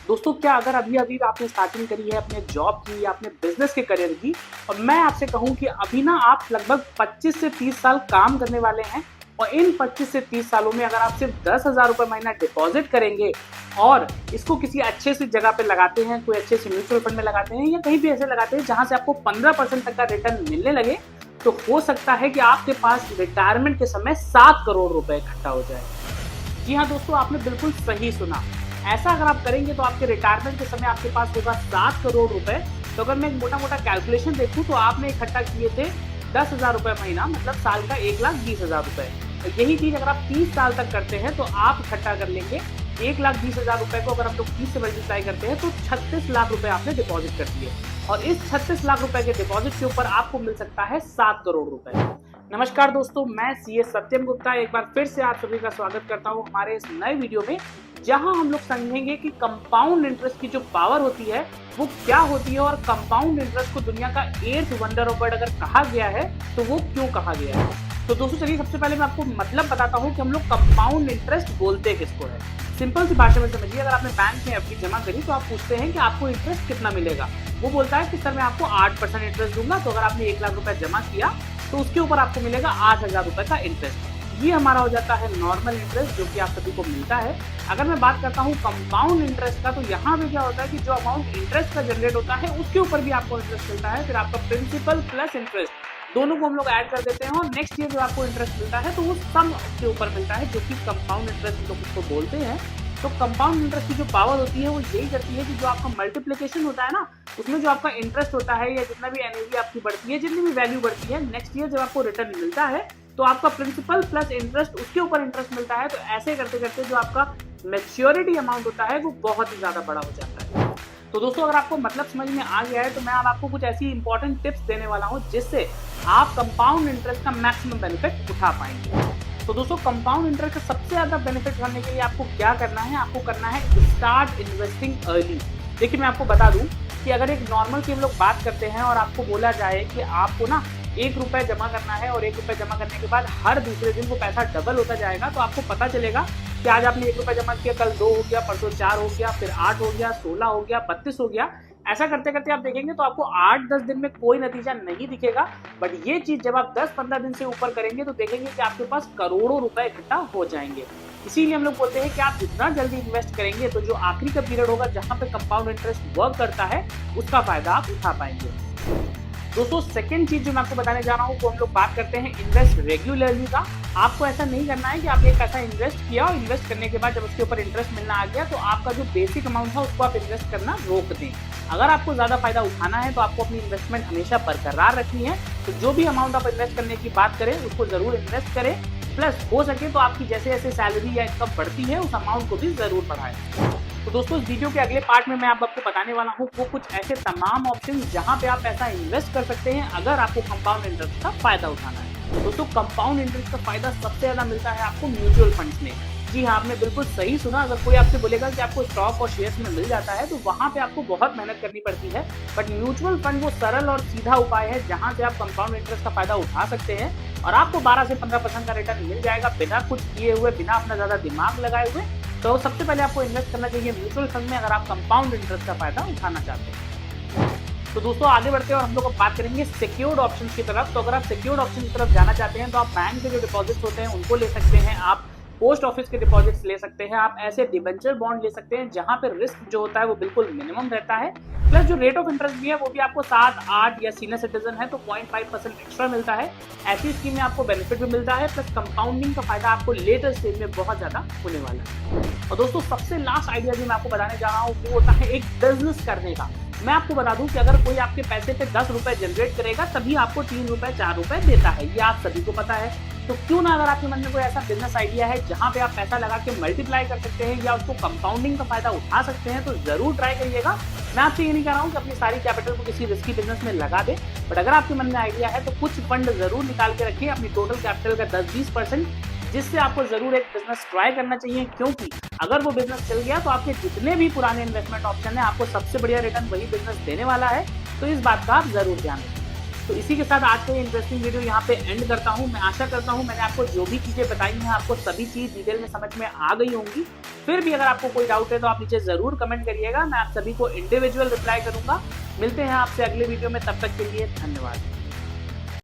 दोस्तों क्या अगर अभी अभी आपने स्टार्टिंग करी है अपने जॉब की या अपने बिजनेस के करियर की, और मैं आपसे कहूं कि अभी ना आप लगभग 25 से 30 साल काम करने वाले हैं, और इन 25 से 30 सालों में अगर आप सिर्फ 10,000 रुपए महीना डिपॉजिट करेंगे और इसको किसी अच्छे सी जगह पे लगाते हैं, कोई अच्छे से म्यूचुअल फंड में लगाते हैं या कहीं भी ऐसे लगाते हैं जहां से आपको 15% तक का रिटर्न मिलने लगे, तो हो सकता है कि आपके पास रिटायरमेंट के समय 7 करोड़ रुपए इकट्ठा हो जाए। जी हाँ दोस्तों, आपने बिल्कुल सही सुना। ऐसा अगर आप करेंगे तो आपके रिटायरमेंट के समय आपके पास होगा 7 करोड़ रुपए। तो अगर मैं एक मोटा मोटा कैलकुलेशन देखूं तो आपने इकट्ठा किए थे 10,000 रुपए महीना, मतलब साल का 1,20,000 रुपए। तो यही चीज अगर आप 30 साल तक करते हैं तो आप इकट्ठा कर लेंगे 1,20,000 रुपए को। अगर हम लोग 30 से मल्टीप्लाई करते हैं तो 36 लाख रुपए आपने डिपॉजिट कर दिए, और इस 36 लाख रुपए के डिपॉजिट के ऊपर आपको मिल सकता है 7 करोड़ रुपए। नमस्कार दोस्तों, मैं सीए सत्यम गुप्ता एक बार फिर से आप सभी का स्वागत करता हूं हमारे इस नए वीडियो में, जहां हम लोग समझेंगे कि कंपाउंड इंटरेस्ट की जो पावर होती है वो क्या होती है, और कंपाउंड इंटरेस्ट को दुनिया का 8th वंडर ऑफ वर्ल्ड अगर कहा गया है तो वो क्यों कहा गया है। तो दोस्तों चलिए सबसे पहले मैं आपको मतलब बताता हूँ कि हम लोग कंपाउंड इंटरेस्ट बोलते किसको है। सिंपल सी भाषा में समझिए, अगर आपने बैंक में एफडी जमा करी तो आप पूछते हैं कि आपको इंटरेस्ट कितना मिलेगा। वो बोलता है कि सर मैं आपको 8% इंटरेस्ट दूंगा। तो अगर आपने 1 लाख रुपए जमा किया तो उसके ऊपर आपको मिलेगा 8,000 रुपए का इंटरेस्ट। ये हमारा हो जाता है नॉर्मल इंटरेस्ट जो कि आप सभी को मिलता है। अगर मैं बात करता हूँ कंपाउंड इंटरेस्ट का, तो यहाँ पे क्या होता है कि जो अमाउंट इंटरेस्ट का जनरेट होता है उसके ऊपर भी आपको इंटरेस्ट मिलता है। फिर आपका प्रिंसिपल प्लस इंटरेस्ट दोनों को हम लोग ऐड कर देते हैं, और नेक्स्ट ईयर जो आपको इंटरेस्ट मिलता है तो वो सम के ऊपर मिलता है, जो कि कंपाउंड इंटरेस्ट लोग उसको बोलते हैं। तो कंपाउंड इंटरेस्ट की जो पावर होती है वो यही करती है कि जो आपका मल्टीप्लिकेशन होता है ना, उसमें जो आपका इंटरेस्ट होता है या जितना भी एनएवी आपकी बढ़ती है, जितनी भी वैल्यू बढ़ती है, नेक्स्ट ईयर जब आपको रिटर्न मिलता है तो आपका प्रिंसिपल प्लस इंटरेस्ट उसके ऊपर इंटरेस्ट मिलता है। तो ऐसे करते करते जो आपका मैच्योरिटी अमाउंट होता है वो बहुत ही ज्यादा बड़ा हो जाता है। तो दोस्तों अगर आपको मतलब समझ में आ गया है तो मैं अब आपको कुछ ऐसी इंपॉर्टेंट टिप्स देने वाला हूँ जिससे आप कंपाउंड इंटरेस्ट का मैक्सिमम बेनिफिट उठा पाएंगे। तो दोस्तों कंपाउंड इंटरेस्ट का सबसे ज्यादा बेनिफिट उठाने के लिए आपको क्या करना है, आपको करना है स्टार्ट इन्वेस्टिंग अर्ली। देखिए मैं आपको बता दूं कि अगर एक नॉर्मल की हम लोग बात करते हैं और आपको बोला जाए कि आपको ना 1 रुपए जमा करना है, और 1 रुपए जमा करने के बाद हर दूसरे दिन वो पैसा डबल होता जाएगा, तो आपको पता चलेगा कि आज आपने 1 रुपए जमा किया, कल 2 हो गया, परसों 4 हो गया, फिर 8 हो गया, 16 हो गया, 32 हो गया। ऐसा करते करते आप देखेंगे तो आपको 8-10 दिन में कोई नतीजा नहीं दिखेगा, बट ये चीज जब आप 10-15 दिन से ऊपर करेंगे तो देखेंगे कि आपके पास करोड़ों रुपए इकट्ठा हो जाएंगे। इसीलिए हम लोग बोलते हैं कि आप जितना जल्दी इन्वेस्ट करेंगे तो जो आखिरी का पीरियड होगा जहां पे कंपाउंड इंटरेस्ट वर्क करता है उसका फायदा आप उठा पाएंगे। दोस्तों सेकंड चीज जो मैं आपको बताने जा रहा हूँ वो हम लोग बात करते हैं इन्वेस्ट रेगुलरली का। आपको ऐसा नहीं करना है कि आपने एक पैसा इन्वेस्ट किया और इन्वेस्ट करने के बाद जब उसके ऊपर इंटरेस्ट मिलना आ गया तो आपका जो बेसिक अमाउंट था उसको आप इन्वेस्ट करना रोक दें। अगर आपको ज्यादा फायदा उठाना है तो आपको अपनी इन्वेस्टमेंट हमेशा बरकरार रखनी है। तो जो भी अमाउंट आप इन्वेस्ट करने की बात करें उसको जरूर इन्वेस्ट करें, प्लस हो सके तो आपकी जैसे जैसे सैलरी या इनकम बढ़ती है उस अमाउंट को भी जरूर बढ़ाएं। तो दोस्तों इस वीडियो के अगले पार्ट में मैं आपको बताने वाला हूँ वो कुछ ऐसे तमाम ऑप्शन जहां पे आप पैसा इन्वेस्ट कर सकते हैं अगर आपको कंपाउंड इंटरेस्ट का फायदा उठाना है। दोस्तों कंपाउंड इंटरेस्ट का फायदा सबसे ज्यादा मिलता है आपको म्यूचुअल फंड्स में। जी हाँ, आपने बिल्कुल सही सुना। अगर कोई आपसे बोलेगा कि आपको स्टॉक और शेयर्स में मिल जाता है तो वहां पे आपको बहुत मेहनत करनी पड़ती है, बट म्यूचुअल फंड वो सरल और सीधा उपाय है जहां से आप कंपाउंड इंटरेस्ट का फायदा उठा सकते हैं, और आपको 12 से 15% का रिटर्न मिल जाएगा बिना कुछ किए हुए, बिना अपना ज्यादा दिमाग लगाए हुए। तो सबसे पहले आपको इन्वेस्ट करना चाहिए म्यूचुअल फंड में अगर आप कंपाउंड इंटरेस्ट का फायदा उठाना चाहते हैं। तो दोस्तों आगे बढ़ते हैं और हम लोग अब बात करेंगे सिक्योर्ड ऑप्शंस की तरफ। तो अगर आप सिक्योर्ड ऑप्शन की तरफ जाना चाहते हैं तो आप बैंक के जो डिपॉजिट्स होते हैं उनको ले सकते हैं, आप पोस्ट ऑफिस के डिपॉजिट्स ले सकते हैं, आप ऐसे डिबेंचर बॉन्ड ले सकते हैं जहां पे रिस्क जो होता है वो बिल्कुल मिनिमम रहता है, प्लस जो रेट ऑफ इंटरेस्ट भी है वो भी आपको 7-8 या सीनियर सिटीजन है तो 0.5% एक्स्ट्रा मिलता है। ऐसी स्कीम में आपको बेनिफिट भी मिलता है, प्लस कंपाउंडिंग का फायदा आपको लेटर स्टेज में बहुत ज्यादा होने वाला है। और दोस्तों सबसे लास्ट आइडिया जो मैं आपको बताने जा रहा हूँ वो होता है एक बिजनेस करने का। मैं आपको बता दूं कि अगर कोई आपके पैसे पे 10 रुपए जनरेट करेगा तभी आपको 3 रुपए 4 रुपए देता है, ये आप सभी को पता है। तो क्यों ना अगर आपके मन में कोई ऐसा बिजनेस आइडिया है जहां पे आप पैसा लगा के मल्टीप्लाई कर सकते हैं या उसको कंपाउंडिंग का फायदा उठा सकते हैं तो जरूर ट्राई करिएगा। मैं आपसे ये नहीं कह रहा हूँ कि अपनी सारी कैपिटल को किसी रिस्की बिजनेस में लगा दे, बट अगर आपके मन में आइडिया है तो कुछ फंड जरूर निकाल के रखिए अपनी टोटल कैपिटल का 10-20%, जिससे आपको जरूर एक बिजनेस ट्राई करना चाहिए, क्योंकि अगर वो बिजनेस चल गया तो आपके जितने भी पुराने इन्वेस्टमेंट ऑप्शन है आपको सबसे बढ़िया रिटर्न वही बिजनेस देने वाला है। तो इस बात का आप जरूर ध्यान रखें। तो इसी के साथ आज का ये इंटरेस्टिंग वीडियो यहाँ पे एंड करता हूँ। मैं आशा करता हूँ मैंने आपको जो भी चीज़ें बताई हैं आपको सभी चीज़ डिटेल में समझ में आ गई होंगी। फिर भी अगर आपको कोई डाउट है तो आप नीचे ज़रूर कमेंट करिएगा, मैं आप सभी को इंडिविजुअल रिप्लाई करूँगा। मिलते हैं आपसे अगले वीडियो में, तब तक के लिए धन्यवाद।